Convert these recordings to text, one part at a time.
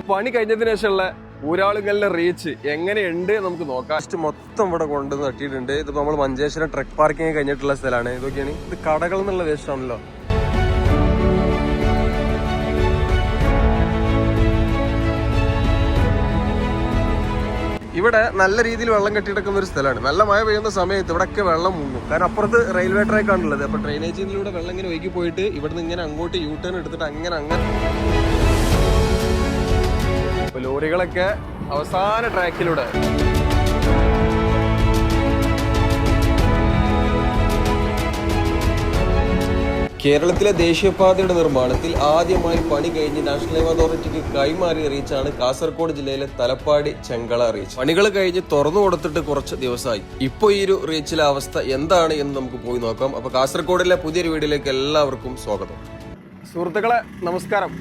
പണി കഴിഞ്ഞതിന് ശേഷമുള്ള ഊരാളുകളുടെ റീച്ച് എങ്ങനെയുണ്ട് നമുക്ക് നോക്കാം. ഫസ്റ്റ് മൊത്തം ഇവിടെ കൊണ്ടുവന്ന് തട്ടിയിട്ടുണ്ട്. ഇതിപ്പോ നമ്മൾ മഞ്ചേശ്വരം ട്രക്ക് പാർക്കിംഗ് കഴിഞ്ഞിട്ടുള്ള സ്ഥലമാണ്. ഇതൊക്കെയാണ് ഇത് കടകൾ എന്നുള്ള വേസ്റ്റ് ആണല്ലോ. ഇവിടെ നല്ല രീതിയിൽ വെള്ളം കെട്ടിയെടുക്കുന്ന ഒരു സ്ഥലമാണ്. നല്ല മഴ പെയ്യുന്ന സമയത്ത് ഇവിടെയൊക്കെ വെള്ളം മുങ്ങും. കാരണം അപ്പുറത്ത് റെയിൽവേ ട്രാക്ക് ആണുള്ളത്. അപ്പൊ ഡ്രെയിനേജിലൂടെ വെള്ളം ഇങ്ങനെ ഒഴുകി പോയിട്ട് ഇവിടുന്ന് ഇങ്ങനെ അങ്ങോട്ട് യൂ ടേൺ എടുത്തിട്ട് അങ്ങനെ ലോറികളൊക്കെ അവസാന ട്രാക്കിലൂടെ. കേരളത്തിലെ ദേശീയപാതയുടെ നിർമ്മാണത്തിൽ ആദ്യമായി പണി കഴിഞ്ഞ് നാഷണൽ ഹൈവേ അതോറിറ്റിക്ക് കൈമാറിയ റീച്ചാണ് കാസർഗോഡ് ജില്ലയിലെ തലപ്പാടി ചെങ്കള റീച്ച്. പണികൾ കഴിഞ്ഞ് തുറന്നു കൊടുത്തിട്ട് കുറച്ച് ദിവസമായി. ഇപ്പോൾ ഈ ഒരു റീച്ചിലെ അവസ്ഥ എന്താണ് എന്ന് നമുക്ക് പോയി നോക്കാം. അപ്പൊ കാസർഗോഡിലെ പുതിയൊരു വീഡിയോയിലേക്ക് എല്ലാവർക്കും സ്വാഗതം. സുഹൃത്തുക്കളെ നമസ്കാരം.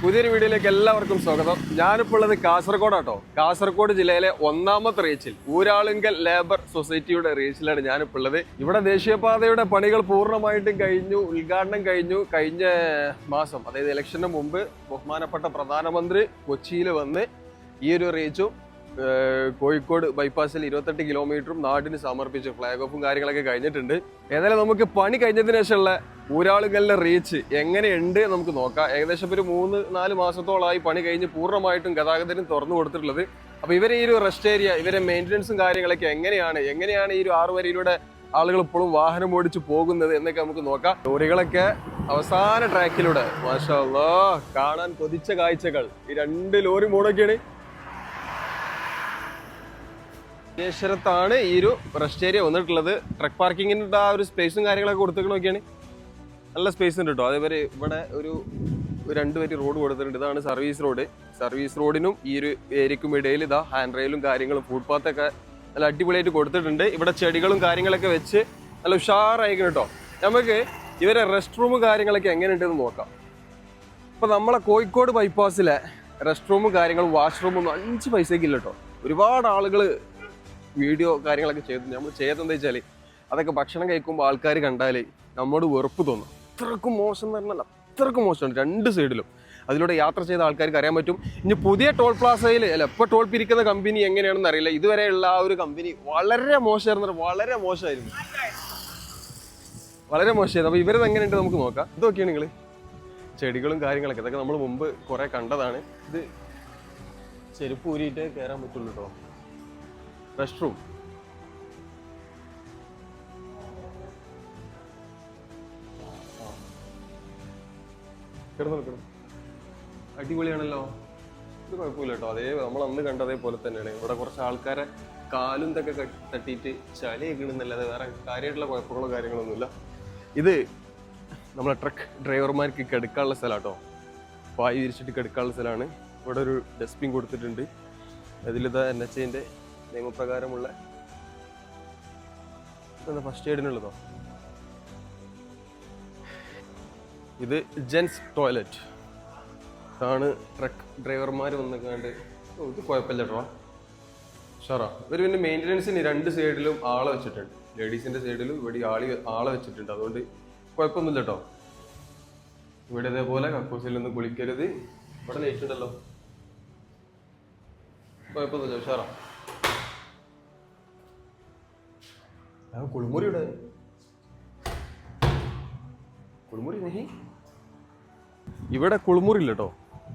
പുതിയൊരു വീഡിയോയിലേക്ക് എല്ലാവർക്കും സ്വാഗതം. ഞാനിപ്പോൾ ഉള്ളത് കാസർഗോഡാട്ടോ. കാസർഗോഡ് ജില്ലയിലെ ഒന്നാമത്തെ റീച്ചിൽ ഊരാളുങ്കൽ ലേബർ സൊസൈറ്റിയുടെ റീച്ചിലാണ് ഞാനിപ്പോൾ ഉള്ളത്. ഇവിടെ ദേശീയപാതയുടെ പണികൾ പൂർണ്ണമായിട്ടും കഴിഞ്ഞു. ഉദ്ഘാടനം കഴിഞ്ഞു. കഴിഞ്ഞ മാസം, അതായത് ഇലക്ഷന് മുമ്പ് ബഹുമാനപ്പെട്ട പ്രധാനമന്ത്രി കൊച്ചിയിൽ വന്ന് ഈ ഒരു റീച്ചും കോഴിക്കോട് ബൈപ്പാസിൽ 28 കിലോമീറ്ററും നാടിന് സമർപ്പിച്ചു. ഫ്ലാഗ് ഓഫും കാര്യങ്ങളൊക്കെ കഴിഞ്ഞിട്ടുണ്ട്. ഏതായാലും നമുക്ക് പണി കഴിഞ്ഞതിന് ശേഷമുള്ള ഊരാളുകളുടെ റീച്ച് എങ്ങനെയുണ്ട് നമുക്ക് നോക്കാം. ഏകദേശം ഒരു 3-4 മാസത്തോളമായി പണി കഴിഞ്ഞ് പൂർണ്ണമായിട്ടും ഗതാഗതത്തിന് തുറന്നു കൊടുത്തിട്ടുള്ളത്. അപ്പൊ ഇവരെ ഈ ഒരു റെസ്റ്റ് ഏരിയ, ഇവരെ മെയിൻ്റനൻസും കാര്യങ്ങളൊക്കെ എങ്ങനെയാണ് ഈ ഒരു 6 വരിയിലൂടെ ആളുകൾ ഇപ്പോഴും വാഹനം ഓടിച്ചു പോകുന്നത് എന്നൊക്കെ നമുക്ക് നോക്കാം. ലോറികളൊക്കെ അവസാന ട്രാക്കിലൂടെ മാഷാ അല്ലാഹ് കാണാൻ കൊതിച്ച കാഴ്ചകൾ. ഈ 2 ലോറി മോഡൊക്കെയാണ്. മഞ്ചേശ്വരത്താണ് ഈ ഒരു റെസ്റ്റ് ഏരിയ വന്നിട്ടുള്ളത്. ട്രക്ക് പാർക്കിങ്ങിന്റെ ആ ഒരു സ്പേസും കാര്യങ്ങളൊക്കെ കൊടുത്തിട്ട് നല്ല സ്പേസ് ഉണ്ട് കേട്ടോ. അതേപോലെ ഇവിടെ ഒരു 2 വരി റോഡ് കൊടുത്തിട്ടുണ്ട്. ഇതാണ് സർവീസ് റോഡ്. സർവീസ് റോഡിനും ഈ ഒരു ഏരിയക്കും ഇടയിൽ ഇതാ ഹാൻഡ് റെയിലും കാര്യങ്ങളും ഫുട്പാത്തൊക്കെ നല്ല അടിപൊളിയായിട്ട് കൊടുത്തിട്ടുണ്ട്. ഇവിടെ ചെടികളും കാര്യങ്ങളൊക്കെ വെച്ച് നല്ല ഉഷാറായിരിക്കും കേട്ടോ. നമുക്ക് ഇവരെ റെസ്റ്റ് റൂമും കാര്യങ്ങളൊക്കെ എങ്ങനെയുണ്ടെന്ന് നോക്കാം. ഇപ്പൊ നമ്മളെ കോഴിക്കോട് ബൈപ്പാസിലെ റെസ്റ്റ് റൂമും കാര്യങ്ങളും വാഷ്റൂമൊന്നും 5 പൈസയ്ക്ക് ഇല്ല കേട്ടോ. ഒരുപാട് ആളുകൾ വീഡിയോ കാര്യങ്ങളൊക്കെ ചെയ്തിട്ടുണ്ട്. നമ്മൾ ചെയ്യാത്തെന്താ വെച്ചാൽ അതൊക്കെ ഭക്ഷണം കഴിക്കുമ്പോൾ ആൾക്കാർ കണ്ടാൽ നമ്മോട് വെറുപ്പ് തോന്നും. അത്രക്കും മോശം എന്ന് പറഞ്ഞാൽ അത്രക്കും മോശമാണ് 2 സൈഡിലും. അതിലൂടെ യാത്ര ചെയ്ത ആൾക്കാർക്ക് അറിയാൻ പറ്റും. ഇനി പുതിയ ടോൾ പ്ലാസയിൽ ഇപ്പോൾ ടോൾ പിരിക്കുന്ന കമ്പനി എങ്ങനെയാണെന്ന് അറിയില്ല. ഇതുവരെയുള്ള ആ ഒരു കമ്പനി വളരെ മോശമായിരുന്നു. വളരെ മോശമായിരുന്നു. അപ്പോൾ ഇവരത് എങ്ങനെയുണ്ട് നമുക്ക് നോക്കാം. ഇതൊക്കെയാണ് നിങ്ങൾ ചെടികളും കാര്യങ്ങളൊക്കെ. ഇതൊക്കെ നമ്മൾ മുമ്പ് കുറെ കണ്ടതാണ്. ഇത് ചെരുപ്പ് ഊരിയിട്ടേ കയറാൻ പറ്റുള്ളൂ കേട്ടോ. റെസ്റ്റ് റൂം അടിപൊളിയാണല്ലോ. ഇത് കുഴപ്പമില്ല കേട്ടോ. നമ്മൾ അന്ന് കണ്ടതേപോലെ തന്നെയാണ്. ഇവിടെ കുറച്ച് ആൾക്കാരെ കാലും ഇതൊക്കെ തട്ടിയിട്ട് ചളിയൊക്കെയാണെന്നല്ലാതെ വേറെ കാര്യമായിട്ടുള്ള കുഴപ്പങ്ങളോ കാര്യങ്ങളൊന്നുമില്ല. ഇത് നമ്മളെ ട്രക്ക് ഡ്രൈവർമാർക്ക് കിടക്കാനുള്ള സ്ഥലമാണ് കേട്ടോ. പായ് വിരിച്ചിട്ട് കിടക്കാനുള്ള സ്ഥലമാണ്. ഇവിടെ ഒരു ഡസ്റ്റ്ബിൻ കൊടുത്തിട്ടുണ്ട്. അതിലിതാ NHAന്റെ നിയമപ്രകാരമുള്ള ഫസ്റ്റ് എയ്ഡിനുള്ളതോ. ഇത് ജെൻസ് ടോയ്ലറ്റ് ആണ്. ട്രക്ക് ഡ്രൈവർമാർ വന്നിക്കാണ്ട് ഇത് കുഴപ്പമില്ല കേട്ടോ. ഷറാ ഇവർ പിന്നെ മെയിൻ്റനൻസിന് 2 സൈഡിലും ആളെ വെച്ചിട്ടുണ്ട്. ലേഡീസിൻ്റെ സൈഡിലും ഇവിടെ ആളെ വെച്ചിട്ടുണ്ട്. അതുകൊണ്ട് കുഴപ്പമൊന്നുമില്ല കേട്ടോ. ഇവിടെ ഇതേപോലെ കക്കൂസിൽ നിന്ന് കുളിക്കരുത്. ഇവിടെ ലൈറ്റ് ഉണ്ടല്ലോ. കുഴപ്പമൊന്നുമില്ല. ഷറാ കുളിമുറിയുടെ ഇവിടെ കുളിമുറിയില്ല കേട്ടോ.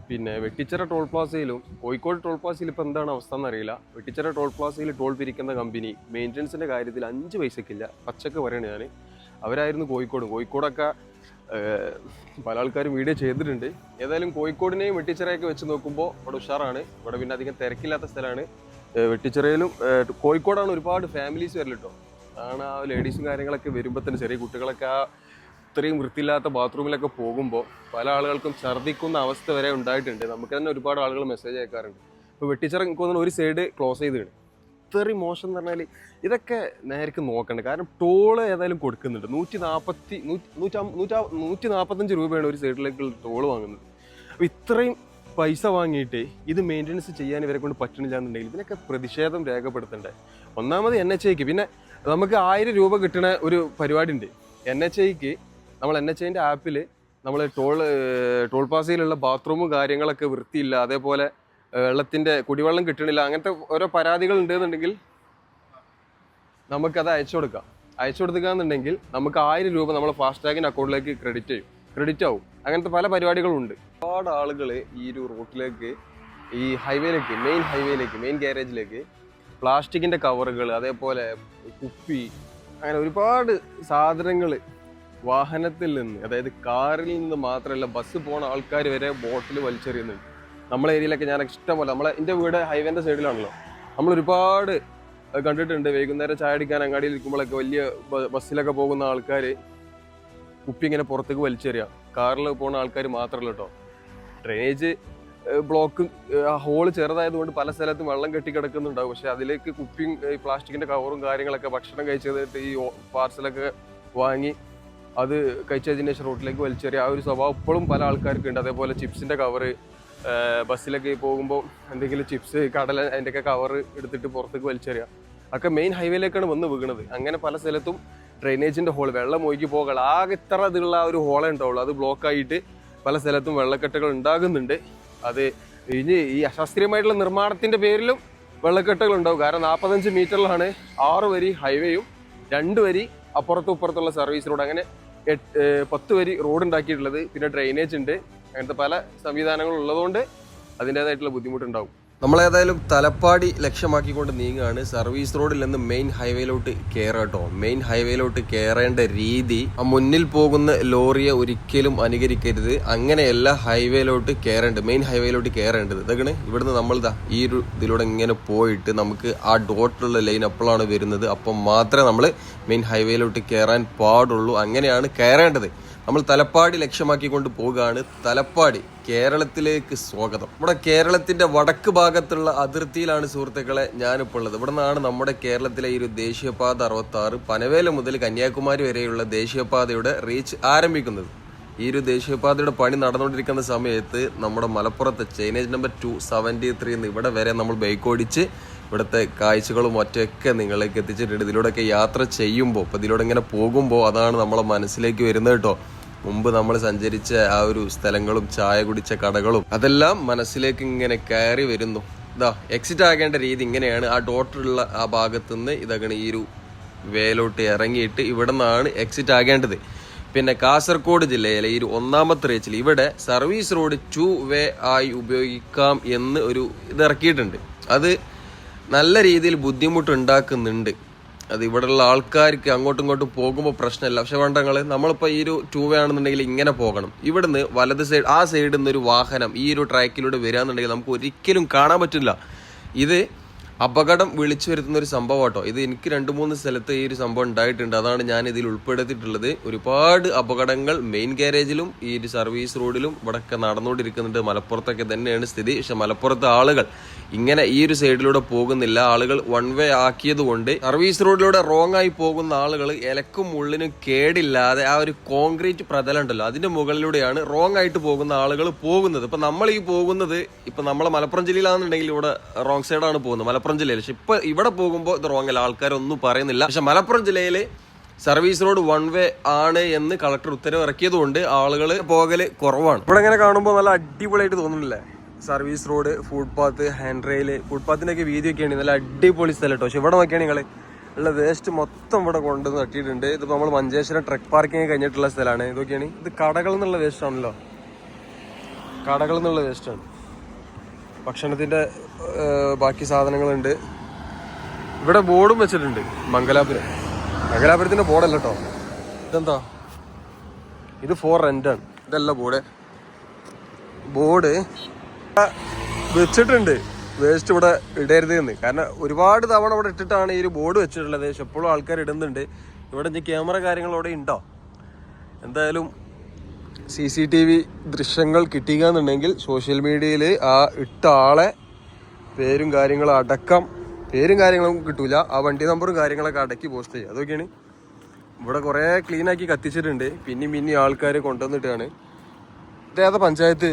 പിന്നെ വെട്ടിച്ചിറ ടോൾ പ്ലാസയിലും കോഴിക്കോട് ടോൾ പ്ലാസയിൽ ഇപ്പം എന്താണ് അവസ്ഥ എന്നറിയില്ല. വെട്ടിച്ചിറ ടോൾ പ്ലാസയിൽ ടോൾ പിരിക്കുന്ന കമ്പനി മെയിൻ്റനൻസിൻ്റെ കാര്യത്തിൽ 5 പൈസക്കില്ല. പച്ചക്ക് പറയണേ ഞാൻ. അവരായിരുന്നു കോഴിക്കോടൊക്കെ പല ആൾക്കാരും വീഡിയോ ചെയ്തിട്ടുണ്ട്. ഏതായാലും കോഴിക്കോടിനെയും വെട്ടിച്ചിറയൊക്കെ വെച്ച് നോക്കുമ്പോൾ ഇവിടെ ഉഷാറാണ്. ഇവിടെ പിന്നെ അധികം തിരക്കില്ലാത്ത സ്ഥലമാണ്. വെട്ടിച്ചിറയിലും കോഴിക്കോടാണ് ഒരുപാട് ഫാമിലീസ് വരല് കേട്ടോ. ആണ് ആ ലേഡീസും കാര്യങ്ങളൊക്കെ വരുമ്പോൾ തന്നെ ചെറിയ കുട്ടികളൊക്കെ ആ ഇത്രയും വൃത്തിയില്ലാത്ത ബാത്റൂമിലൊക്കെ പോകുമ്പോൾ പല ആളുകൾക്കും ഛർദ്ദിക്കുന്ന അവസ്ഥ വരെ ഉണ്ടായിട്ടുണ്ട്. നമുക്ക് തന്നെ ഒരുപാട് ആളുകൾ മെസ്സേജ് അയക്കാറുണ്ട്. ഇപ്പോൾ വെട്ടിച്ചിറ എനിക്ക് തോന്നുന്നു ഒരു സൈഡ് ക്ലോസ് ചെയ്തിട്ടുണ്ട്. ഇത്രയും മോശം എന്ന് പറഞ്ഞാൽ ഇതൊക്കെ നേരക്ക് നോക്കണ്ട. കാരണം ടോള് ഏതായാലും കൊടുക്കുന്നുണ്ട്. 145 രൂപയാണ് ഒരു സൈഡിലേക്കുള്ള ടോള് വാങ്ങുന്നത്. അപ്പോൾ ഇത്രയും പൈസ വാങ്ങിയിട്ട് ഇത് മെയിൻ്റനൻസ് ചെയ്യാൻ ഇവരെ കൊണ്ട് പറ്റണില്ല എന്നുണ്ടെങ്കിൽ ഇതിനൊക്കെ പ്രതിഷേധം രേഖപ്പെടുത്തണ്ടേ. ഒന്നാമത് NHAക്ക് പിന്നെ നമുക്ക് 1000 രൂപ കിട്ടുന്ന ഒരു പരിപാടി ഉണ്ട്. NHAക്ക് നമ്മൾ NHAന്റെ ആപ്പിൽ നമ്മൾ ടോൾ പാസയിലുള്ള ബാത്റൂമും കാര്യങ്ങളൊക്കെ വൃത്തിയില്ല, അതേപോലെ വെള്ളത്തിൻ്റെ കുടിവെള്ളം കിട്ടണില്ല, അങ്ങനത്തെ ഓരോ പരാതികൾ ഉണ്ടെന്നുണ്ടെങ്കിൽ നമുക്കത് അയച്ചു കൊടുക്കുകയെന്നുണ്ടെങ്കിൽ നമുക്ക് 1000 രൂപ നമ്മൾ ഫാസ്ടാഗിൻ്റെ അക്കൗണ്ടിലേക്ക് ക്രെഡിറ്റ് ആവും. അങ്ങനത്തെ പല പരിപാടികളുണ്ട്. ഒരുപാട് ആളുകൾ ഈ ഒരു റൂട്ടിലേക്ക്, ഈ മെയിൻ ഗാരേജിലേക്ക് പ്ലാസ്റ്റിക്കിൻ്റെ കവറുകൾ, അതേപോലെ കുപ്പി, അങ്ങനെ ഒരുപാട് സാധനങ്ങൾ വാഹനത്തിൽ നിന്ന്, അതായത് കാറിൽ നിന്ന് മാത്രമല്ല ബസ് പോണ ആൾക്കാർ വരെ ബോട്ടിൽ വലിച്ചെറിയുന്നുണ്ട്. നമ്മളെ ഏരിയയിലൊക്കെ ഞാൻ ഇഷ്ടംപോലെ, എൻ്റെ വീട് ഹൈവേൻ്റെ സൈഡിലാണല്ലോ, നമ്മളൊരുപാട് കണ്ടിട്ടുണ്ട്. വൈകുന്നേരം ചായ അടിക്കാൻ അങ്ങാടിയിൽ ഇരിക്കുമ്പോഴൊക്കെ വലിയ ബസ്സിലൊക്കെ പോകുന്ന ആൾക്കാർ കുപ്പി ഇങ്ങനെ പുറത്തേക്ക് വലിച്ചെറിയാം. കാറിൽ പോകുന്ന ആൾക്കാർ മാത്രമല്ല കേട്ടോ. ഡ്രെയിനേജ് ബ്ലോക്ക് ഹോള് ചെറുതായതുകൊണ്ട് പല സ്ഥലത്തും വെള്ളം കെട്ടിക്കിടക്കുന്നുണ്ടാവും. പക്ഷെ അതിലേക്ക് കുപ്പിയും ഈ പ്ലാസ്റ്റിക്കിൻ്റെ കവറും കാര്യങ്ങളൊക്കെ ഭക്ഷണം കഴിച്ചതായിട്ട് ഈ പാർസലൊക്കെ വാങ്ങി അത് കഴിച്ചതിന് ശേഷം റോട്ടിലേക്ക് വലിച്ചെറിയുക, ആ ഒരു സ്വഭാവം ഇപ്പോഴും പല ആൾക്കാർക്കുണ്ട്. അതേപോലെ ചിപ്സിൻ്റെ കവറ്, ബസ്സിലൊക്കെ പോകുമ്പോൾ എന്തെങ്കിലും ചിപ്സ്, കടല, അതിൻ്റെയൊക്കെ കവറ് എടുത്തിട്ട് പുറത്തേക്ക് വലിച്ചെറിയുക, ഒക്കെ മെയിൻ ഹൈവേയിലേക്കാണ് വന്ന് വീണത്. അങ്ങനെ പല സ്ഥലത്തും ഡ്രെയിനേജിൻ്റെ ഹോൾ, വെള്ളം ഒഴുകി പോകണം, ആകെ ഇത്ര ഇതിലുള്ള ഒരു ഹോളേ ഉണ്ടാവുള്ളൂ. അത് ബ്ലോക്കായിട്ട് പല സ്ഥലത്തും വെള്ളക്കെട്ടുകൾ ഉണ്ടാകുന്നുണ്ട്. അത് ഇനി ഈ അശാസ്ത്രീയമായിട്ടുള്ള നിർമ്മാണത്തിൻ്റെ പേരിലും വെള്ളക്കെട്ടുകൾ ഉണ്ടാവും. കാരണം 45 മീറ്ററിലാണ് 6 വരി ഹൈവേയും 2 വരി അപ്പുറത്തും ഇപ്പുറത്തുള്ള സർവീസ് റോഡ്, അങ്ങനെ 10 വരി റോഡ് ഉണ്ടാക്കിയിട്ടുള്ളത്. പിന്നെ ഡ്രെയിനേജ് ഉണ്ട്. അങ്ങനത്തെ പല സംവിധാനങ്ങളും ഉള്ളതുകൊണ്ട് അതിൻ്റേതായിട്ടുള്ള ബുദ്ധിമുട്ടുണ്ടാവും. നമ്മളേതായാലും തലപ്പാടി ലക്ഷ്യമാക്കിക്കൊണ്ട് നീങ്ങുകയാണ്. സർവീസ് റോഡിൽ നിന്ന് മെയിൻ ഹൈവേയിലോട്ട് കയറാട്ടോ. മെയിൻ ഹൈവേയിലോട്ട് കയറേണ്ട രീതി, ആ മുന്നിൽ പോകുന്ന ലോറിയെ ഒരിക്കലും അനുകരിക്കരുത്. അങ്ങനെയല്ല ഹൈവേയിലോട്ട് കയറേണ്ടത്, മെയിൻ ഹൈവേയിലോട്ട് കയറേണ്ടത്. ഇതൊക്കെയാണ് ഇവിടുന്ന് നമ്മൾ ഈ ഒരു ഇതിലൂടെ ഇങ്ങനെ പോയിട്ട് നമുക്ക് ആ ഡോട്ടിലുള്ള ലൈൻ അപ്പോഴാണ് വരുന്നത്. അപ്പം മാത്രമേ നമ്മൾ മെയിൻ ഹൈവേയിലോട്ട് കയറാൻ പാടുള്ളൂ. അങ്ങനെയാണ് കയറേണ്ടത്. നമ്മൾ തലപ്പാടി ലക്ഷ്യമാക്കിക്കൊണ്ട് പോവുകയാണ്. തലപ്പാടി, കേരളത്തിലേക്ക് സ്വാഗതം. നമ്മുടെ കേരളത്തിന്റെ വടക്ക് ഭാഗത്തുള്ള അതിർത്തിയിലാണ് സുഹൃത്തുക്കളെ ഞാനിപ്പോൾ ഉള്ളത്. ഇവിടെ നിന്നാണ് നമ്മുടെ കേരളത്തിലെ ഈ ഒരു ദേശീയപാത 66 പനവേല മുതൽ കന്യാകുമാരി വരെയുള്ള ദേശീയപാതയുടെ റീച്ച് ആരംഭിക്കുന്നത്. ഈ ഒരു ദേശീയപാതയുടെ പണി നടന്നുകൊണ്ടിരിക്കുന്ന സമയത്ത് നമ്മുടെ മലപ്പുറത്ത് ചൈനേജ് നമ്പർ 273 ഇവിടെ വരെ നമ്മൾ ബൈക്ക് ഓടിച്ച് ഇവിടുത്തെ കാഴ്ചകളും മറ്റൊക്കെ നിങ്ങളിലേക്ക് എത്തിച്ചിട്ടുണ്ട്. ഇതിലൂടെയൊക്കെ യാത്ര ചെയ്യുമ്പോൾ, ഇപ്പം ഇതിലൂടെ ഇങ്ങനെ പോകുമ്പോൾ അതാണ് നമ്മളെ മനസ്സിലേക്ക് വരുന്നത് കേട്ടോ. മുമ്പ് നമ്മൾ സഞ്ചരിച്ച ആ ഒരു സ്ഥലങ്ങളും ചായ കുടിച്ച കടകളും അതെല്ലാം മനസ്സിലേക്ക് ഇങ്ങനെ കയറി വരുന്നു. ഇതാ എക്സിറ്റ് ആകേണ്ട രീതി ഇങ്ങനെയാണ്. ആ ഡോട്ടുള്ള ആ ഭാഗത്തുനിന്ന് ഇതങ്ങനെ ഈ ഒരു വേലോട്ട് ഇറങ്ങിയിട്ട് ഇവിടെ നിന്നാണ് എക്സിറ്റ് ആകേണ്ടത്. പിന്നെ കാസർഗോഡ് ജില്ലയിലെ ഈ ഒരു 1ാമത്തെ റീച്ചിൽ ഇവിടെ സർവീസ് റോഡ് 2 വേ ആയി ഉപയോഗിക്കാം എന്ന് ഒരു ഇത് ഇറക്കിയിട്ടുണ്ട്. അത് നല്ല രീതിയിൽ ബുദ്ധിമുട്ടുണ്ടാക്കുന്നുണ്ട്. അത് ഇവിടെയുള്ള ആൾക്കാർക്ക് അങ്ങോട്ടും ഇങ്ങോട്ടും പോകുമ്പോൾ പ്രശ്നമില്ല. പക്ഷെ വേണ്ടങ്ങൾ നമ്മളിപ്പോൾ ഈ ഒരു 2 വേ ആണെന്നുണ്ടെങ്കിൽ ഇങ്ങനെ പോകണം. ഇവിടുന്ന് വലത് സൈഡ്, ആ സൈഡിൽ നിന്ന് ഒരു വാഹനം ഈ ഒരു ട്രാക്കിലൂടെ വരികയെന്നുണ്ടെങ്കിൽ നമുക്ക് ഒരിക്കലും കാണാൻ പറ്റില്ല. ഇത് അപകടം വിളിച്ചു വരുത്തുന്ന ഒരു സംഭവം കേട്ടോ. ഇത് എനിക്ക് 2-3 സ്ഥലത്ത് ഈ ഒരു സംഭവം ഉണ്ടായിട്ടുണ്ട്. അതാണ് ഞാൻ ഇതിൽ ഉൾപ്പെടുത്തിയിട്ടുള്ളത്. ഒരുപാട് അപകടങ്ങൾ മെയിൻ ഗാരേജിലും ഈ ഒരു സർവീസ് റോഡിലും ഇവിടെയൊക്കെ നടന്നുകൊണ്ടിരിക്കുന്നുണ്ട്. മലപ്പുറത്തൊക്കെ തന്നെയാണ് സ്ഥിതി. പക്ഷെ മലപ്പുറത്തെ ആളുകൾ ഇങ്ങനെ ഈ ഒരു സൈഡിലൂടെ പോകുന്നില്ല. ആളുകൾ 1 വേ ആക്കിയത് കൊണ്ട് സർവീസ് റോഡിലൂടെ റോങ് ആയി പോകുന്ന ആളുകൾ ഇലക്കും ഉള്ളിനും കേടില്ലാതെ ആ ഒരു കോൺക്രീറ്റ് പ്രതലം ഉണ്ടല്ലോ അതിന്റെ മുകളിലൂടെയാണ് റോങ് ആയിട്ട് പോകുന്ന ആളുകൾ പോകുന്നത്. ഇപ്പൊ നമ്മൾ ഈ പോകുന്നത്, ഇപ്പൊ നമ്മളെ മലപ്പുറം ജില്ലയിലാണെന്നുണ്ടെങ്കിൽ ഇവിടെ റോങ് സൈഡാണ് പോകുന്നത്, മലപ്പുറം ജില്ലയിൽ. പക്ഷെ ഇപ്പൊ ഇവിടെ പോകുമ്പോൾ ഇത് റോങ് അല്ല, ആൾക്കാരൊന്നും പറയുന്നില്ല. പക്ഷെ മലപ്പുറം ജില്ലയിൽ സർവീസ് റോഡ് 1 വേ ആണ് എന്ന് കളക്ടർ ഉത്തരവ് ഇറക്കിയത് കൊണ്ട് ആളുകൾ പോകല് കുറവാണ്. ഇവിടെ ഇങ്ങനെ കാണുമ്പോൾ നല്ല അടിപൊളിയായിട്ട് തോന്നുന്നില്ലേ? Service road, footpath, hand rail, ഫുട്പാത്തിൻ്റെയൊക്കെ വീതിയൊക്കെയാണ്. നല്ല അടിപൊളി സ്ഥലം കേട്ടോ. പക്ഷെ ഇവിടെ നോക്കിയാണ് നിങ്ങൾ ഉള്ള വേസ്റ്റ് മൊത്തം ഇവിടെ കൊണ്ടുവന്ന് തട്ടിയിട്ടുണ്ട്. ഇതിപ്പോൾ നമ്മൾ മഞ്ചേശ്വരം ട്രക്ക് പാർക്കിങ് കഴിഞ്ഞിട്ടുള്ള സ്ഥലമാണ്. ഇതൊക്കെയാണ്, ഇത് കടകളിൽ നിന്നുള്ള വേസ്റ്റ് ആണല്ലോ, കടകളിൽ നിന്നുള്ള വേസ്റ്റാണ്. ഭക്ഷണത്തിൻ്റെ ബാക്കി സാധനങ്ങളുണ്ട്. ഇവിടെ ബോർഡും വെച്ചിട്ടുണ്ട്. മംഗലാപുരത്തിൻ്റെ ബോർഡല്ല കേട്ടോ. ഇതെന്താ, ഇത് ഫോർ റെൻ്റാണ്. ഇതല്ല ബോർഡ് വെച്ചിട്ടുണ്ട് വേസ്റ്റ് ഇവിടെ ഇടരുത് എന്ന്. കാരണം ഒരുപാട് തവണ ഇവിടെ ഇട്ടിട്ടാണ് ഈ ഒരു ബോർഡ് വെച്ചിട്ടുള്ളത്. പക്ഷെ എപ്പോഴും ആൾക്കാർ ഇടുന്നുണ്ട്. ഇവിടെ ഇനി ക്യാമറ കാര്യങ്ങളോടെ ഉണ്ടോ? എന്തായാലും CCTV ദൃശ്യങ്ങൾ കിട്ടുകയെന്നുണ്ടെങ്കിൽ സോഷ്യൽ മീഡിയയിൽ ആ ഇട്ട ആളെ പേരും കാര്യങ്ങളും അടക്കം, പേരും കാര്യങ്ങളും കിട്ടൂല, ആ വണ്ടി നമ്പറും കാര്യങ്ങളൊക്കെ അടക്കി പോസ്റ്റ് ചെയ്യുക. അതൊക്കെയാണ്. ഇവിടെ കുറേ ക്ലീനാക്കി കത്തിച്ചിട്ടുണ്ട്. പിന്നെ ആൾക്കാർ കൊണ്ടുവന്നിട്ടാണ്. ഇതേതാ പഞ്ചായത്ത്?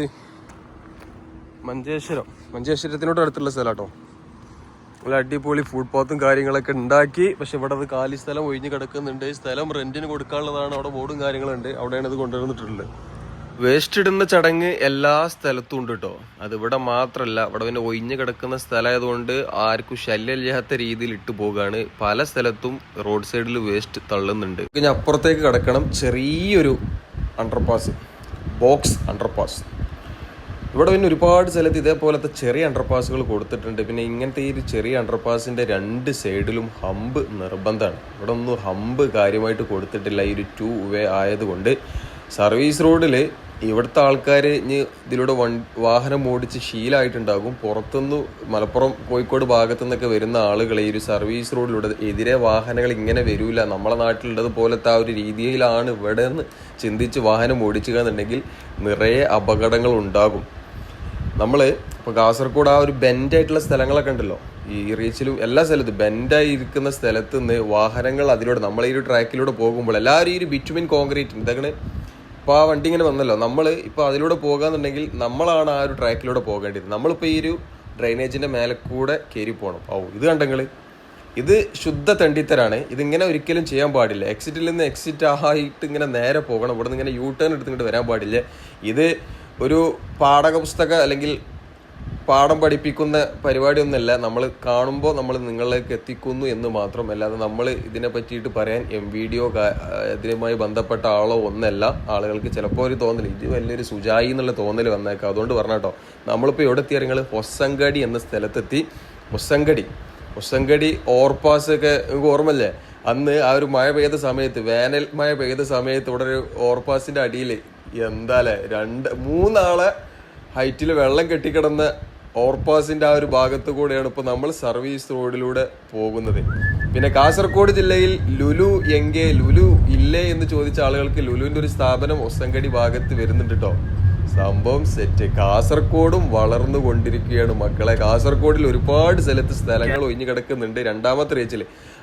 മഞ്ചേശ്വരത്തിനോട് അടുത്തുള്ള സ്ഥലം കേട്ടോ. നല്ല അടിപൊളി ഫുട്പാത്തും കാര്യങ്ങളൊക്കെ ഉണ്ടാക്കി. പക്ഷെ ഇവിടെ അത് കാലി സ്ഥലം ഒഴിഞ്ഞ് കിടക്കുന്നുണ്ട്. സ്ഥലം റെന്റിന് കൊടുക്കാനുള്ളതാണ്. അവിടെ ബോർഡും കാര്യങ്ങളുണ്ട്. അവിടെയാണ് ഇത് കൊണ്ടുവന്നിട്ടുള്ളത്. വേസ്റ്റ് ഇടുന്ന ചടങ്ങ് എല്ലാ സ്ഥലത്തും ഉണ്ട് കേട്ടോ. അത് ഇവിടെ മാത്രമല്ല, ഇവിടെ പിന്നെ ഒഴിഞ്ഞു കിടക്കുന്ന സ്ഥലമായതുകൊണ്ട് ആർക്കും ശല്യമില്ലാത്ത രീതിയിൽ ഇട്ട് പോകുകയാണ്. പല സ്ഥലത്തും റോഡ് സൈഡിൽ വേസ്റ്റ് തള്ളുന്നുണ്ട്. ഇനി അപ്പുറത്തേക്ക് കിടക്കണം ചെറിയൊരു അണ്ടർപാസ്, ബോക്സ് അണ്ടർപാസ്. ഇവിടെ പിന്നെ ഒരുപാട് സ്ഥലത്ത് ഇതേപോലത്തെ ചെറിയ അണ്ടർപാസുകൾ കൊടുത്തിട്ടുണ്ട്. പിന്നെ ഇങ്ങനത്തെ ഈ ഒരു ചെറിയ അണ്ടർപാസിന്റെ രണ്ട് സൈഡിലും ഹമ്പ് നിർബന്ധമാണ്. ഇവിടെ ഒന്നും ഹമ്പ് കാര്യമായിട്ട് കൊടുത്തിട്ടില്ല. ഈ ഒരു 2 വേ ആയതുകൊണ്ട് സർവീസ് റോഡിൽ ഇവിടുത്തെ ആൾക്കാർ ഇനി ഇതിലൂടെ വാഹനം ഓടിച്ച് ശീലമായിട്ടുണ്ടാകും. പുറത്തുനിന്ന് മലപ്പുറം കോഴിക്കോട് ഭാഗത്തു നിന്നൊക്കെ വരുന്ന ആളുകൾ ഈ ഒരു സർവീസ് റോഡിലൂടെ എതിരെ വാഹനങ്ങൾ ഇങ്ങനെ വരില്ല, നമ്മളെ നാട്ടിലുള്ളത് പോലത്തെ ആ ഒരു രീതിയിലാണ് ഇവിടെ നിന്ന് ചിന്തിച്ച് വാഹനം ഓടിച്ചുകയെന്നുണ്ടെങ്കിൽ നിറയെ അപകടങ്ങൾ ഉണ്ടാകും. നമ്മൾ ഇപ്പോൾ കാസർഗോഡ് ആ ഒരു ബെൻഡായിട്ടുള്ള സ്ഥലങ്ങളൊക്കെ ഉണ്ടല്ലോ, ഈ റീച്ചിലും എല്ലാ സ്ഥലത്തും ബെൻഡായി ഇരിക്കുന്ന സ്ഥലത്ത് നിന്ന് വാഹനങ്ങൾ അതിലൂടെ നമ്മൾ ഈ ഒരു ട്രാക്കിലൂടെ പോകുമ്പോൾ എല്ലാവരും ഈ ഒരു ബിറ്റുമിൻ കോൺക്രീറ്റ് ഇതങ്ങനെ ഇപ്പോൾ ആ വണ്ടി ഇങ്ങനെ വന്നല്ലോ, നമ്മൾ ഇപ്പോൾ അതിലൂടെ പോകാന്നുണ്ടെങ്കിൽ നമ്മളാണ് ആ ഒരു ട്രാക്കിലൂടെ പോകേണ്ടത്. നമ്മളിപ്പോൾ ഈ ഒരു ഡ്രൈനേജിൻ്റെ മേലെ കൂടെ കയറി പോകണം. ഇത് കണ്ടെങ്കിൽ ഇത് ശുദ്ധ തെണ്ടിത്തരാണ്. ഇതിങ്ങനെ ഒരിക്കലും ചെയ്യാൻ പാടില്ല. എക്സിറ്റിൽ നിന്ന് എക്സിറ്റ് ആയിട്ട് ഇങ്ങനെ നേരെ പോകണം. ഇവിടെ നിന്ന് ഇങ്ങനെ യൂ ടേൺ എടുത്തിട്ട് വരാൻ പാടില്ല. ഇത് ഒരു പാഠപുസ്തകം അല്ലെങ്കിൽ പാഠം പഠിപ്പിക്കുന്ന പരിപാടിയൊന്നുമല്ല. നമ്മൾ കാണുമ്പോൾ നമ്മൾ നിങ്ങളിലേക്ക് എത്തിക്കുന്നു എന്ന് മാത്രം. അല്ലാതെ നമ്മൾ ഇതിനെ പറ്റിയിട്ട് പറയാൻ വീഡിയോ ഇതിനുമായി ബന്ധപ്പെട്ട ആളോ ഒന്നല്ല. ആളുകൾക്ക് ചിലപ്പോൾ ഒരു തോന്നൽ ഇത് വലിയൊരു സുജായി എന്നുള്ള തോന്നൽ വന്നേക്കാം. അതുകൊണ്ട് പറഞ്ഞാട്ടോ, നമ്മളിപ്പോൾ എവിടെ എത്തിയാൽ നിങ്ങൾ ഹൊസങ്കടി എന്ന സ്ഥലത്തെത്തി. ഹൊസങ്കടി ഓവർപാസ് ഒക്കെ നിങ്ങൾക്ക് ഓർമ്മല്ലേ? അന്ന് ആ ഒരു മഴ പെയ്ത സമയത്ത്, വേനൽ മഴ പെയ്ത സമയത്ത് ഇവിടെ ഒരു ഓവർപാസിന്റെ അടിയിൽ എന്താല്ലേ 2-3 ആളെ ഹൈറ്റിൽ വെള്ളം കെട്ടിക്കിടന്ന ഓവർപാസിന്റെ ആ ഒരു ഭാഗത്ത് കൂടെയാണ് ഇപ്പോൾ നമ്മൾ സർവീസ് റോഡിലൂടെ പോകുന്നത്. പിന്നെ കാസർഗോഡ് ജില്ലയിൽ ലുലു ഇല്ലേ എന്ന് ചോദിച്ച ആളുകൾക്ക് ലുലുവിന്റെ ഒരു സ്ഥാപനം ഹൊസങ്കടി ഭാഗത്ത് വരുന്നുണ്ട് കേട്ടോ. സംഭവം സെറ്റ്. കാസർഗോഡും വളർന്നു കൊണ്ടിരിക്കുകയാണ് മക്കളെ. കാസർഗോഡിൽ ഒരുപാട് സ്ഥലങ്ങൾ ഒഴിഞ്ഞു കിടക്കുന്നുണ്ട്. രണ്ടാമത്തെ റീച്ചിൽ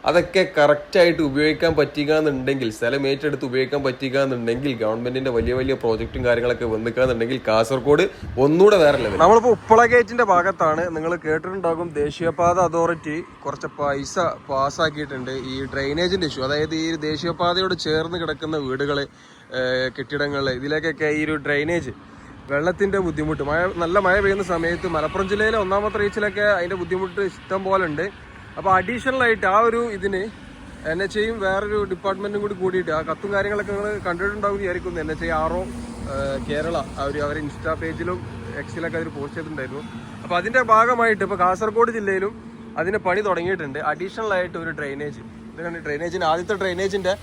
അതൊക്കെ കറക്റ്റായിട്ട് ഉപയോഗിക്കാൻ പറ്റുകയെന്നുണ്ടെങ്കിൽ, സ്ഥലം ഏറ്റെടുത്ത് ഉപയോഗിക്കാൻ പറ്റുകയെന്നുണ്ടെങ്കിൽ, ഗവൺമെന്റിന്റെ വലിയ വലിയ പ്രോജക്റ്റും കാര്യങ്ങളൊക്കെ വന്നിക്കാന്നുണ്ടെങ്കിൽ കാസർഗോഡ് ഒന്നുകൂടെ വേറെ ലെവൽ. നമ്മളിപ്പോൾ ഉപ്പള ഗേറ്റിന്റെ ഭാഗത്താണ്. നിങ്ങൾ കേട്ടിട്ടുണ്ടാകും, ദേശീയപാത അതോറിറ്റി കുറച്ച് പൈസ പാസ്സാക്കിയിട്ടുണ്ട് ഈ ഡ്രെയിനേജിന്റെ ഇഷ്യൂ. അതായത് ഈ ദേശീയപാതയോട് ചേർന്ന് കിടക്കുന്ന വീടുകള്, കെട്ടിടങ്ങള്, ഇതിലേക്കൊക്കെ ഈ ഒരു ഡ്രെയിനേജ് വെള്ളത്തിന്റെ ബുദ്ധിമുട്ട്, നല്ല മഴ പെയ്യുന്ന സമയത്ത് മലപ്പുറം ജില്ലയിലെ ഒന്നാമത്തെ റീച്ചിലൊക്കെ അതിന്റെ ബുദ്ധിമുട്ട് ഇഷ്ടം പോലെ ഉണ്ട്. അപ്പോൾ അഡീഷണൽ ആയിട്ട് ആ ഒരു ഇതിന് NHA വേറൊരു ഡിപ്പാർട്ട്മെന്റും കൂടിയിട്ട് ആ കത്തും കാര്യങ്ങളൊക്കെ നിങ്ങൾ കണ്ടിട്ടുണ്ടാവും വിചാരിക്കുന്നു. NHA RO കേരള അവരുടെ ഇൻസ്റ്റാ പേജിലും എക്സിലൊക്കെ അതിൽ പോസ്റ്റ് ചെയ്തിട്ടുണ്ടായിരുന്നു. അപ്പോൾ അതിന്റെ ഭാഗമായിട്ട് ഇപ്പോൾ കാസർഗോഡ് ജില്ലയിലും അതിന് പണി തുടങ്ങിയിട്ടുണ്ട്. അഡീഷണൽ ആയിട്ട് ഒരു ഡ്രെയിനേജ്, ഇത് കണ്ട് ഡ്രെയിനേജിന്റെ ആദ്യത്തെ ഡ്രെയിനേജിന്റെ